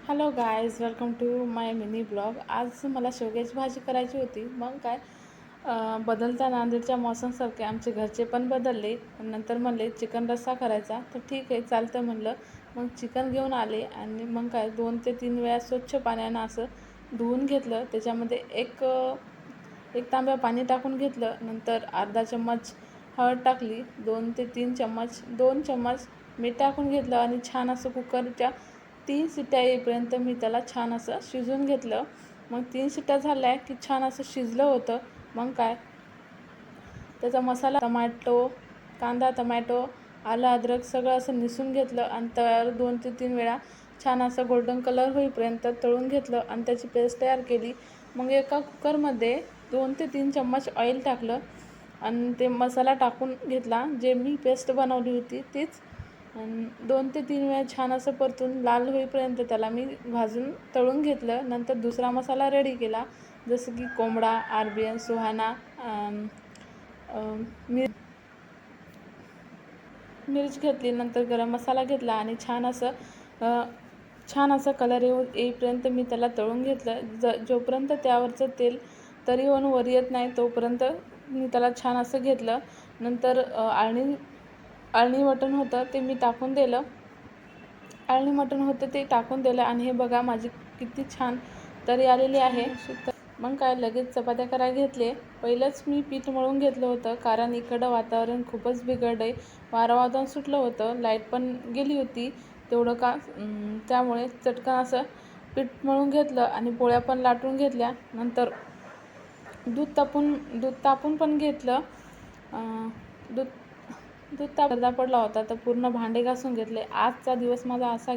Hello guys, welcome to my mini blog. आज मला शेवग्याची भाजी करायची होती. मग काय बदलत्या नांदेडच्या मौसमसारखे आमचे घरचे पण बदलले. नंतर म्हणले चिकन रस्सा करायचा, तर ठीक आहे चालतं म्हणलं. मग चिकन घेऊन आले आणि मग काय 2 ते 3 वेळा स्वच्छ पाण्यानं असं धुवून घेतलं. त्याच्यामध्ये एक तांब्या पाणी टाकून घेतलं. नंतर अर्धा चम्मच हळद टाकली, 2 ते 3 चम्मच 2 चम्मच मीठ टाकून घेतलं आणि छान असं कुकरच्या 3 शिट्ट्या येईपर्यंत मी त्याला छान असं शिजवून घेतलं. मग 3 शिट्ट्या झाल्या की छान असं शिजलं होतं. मग काय त्याचा मसाला कांदा टमॅटो आलं अद्रक सगळं असं निसून घेतलं आणि तव्यावर 2 ते 3 वेळा छान असं गोल्डन कलर होईपर्यंत तळून घेतलं आणि त्याची पेस्ट तयार केली. मग एका कुकरमध्ये 2 ते 3 चम्मच ऑइल टाकलं आणि ते मसाला टाकून घेतला, जे मी पेस्ट बनवली होती तीच. 2 ते 3 वेळा छान असं परतून लाल होईपर्यंत त्याला मी भाजून तळून घेतलं. नंतर दुसरा मसाला रेडी केला, जसं की कोंबडा, आरबीएन, सुहाना, मिरच घेतली. नंतर गरम मसाला घेतला आणि छान असं कलर येईपर्यंत मी त्याला तळून घेतलं. जोपर्यंत त्यावरचं तेल तरी होऊन वर येत नाही तोपर्यंत मी त्याला छान असं घेतलं. नंतर अळणी मटण होतं ते मी टाकून दिलं. आणि हे बघा माझी किती छान तरी आलेली आहे. मग काय लगेच चपात्या करायला घेतले. पहिलंच मी पीठ मळून घेतलं होतं, कारण इकडं वातावरण खूपच बिघडलं आहे. वारं सुटलं होतं, लाईट पण गेली होती त्यामुळे चटकन असं पीठ मळून घेतलं आणि पोळ्या पण लाटून घेतल्या. नंतर दूध तापून पण घेतलं. दूध पडला होता तर पूर्ण भांडे घासून घेतले. आजचा दिवस माझा असा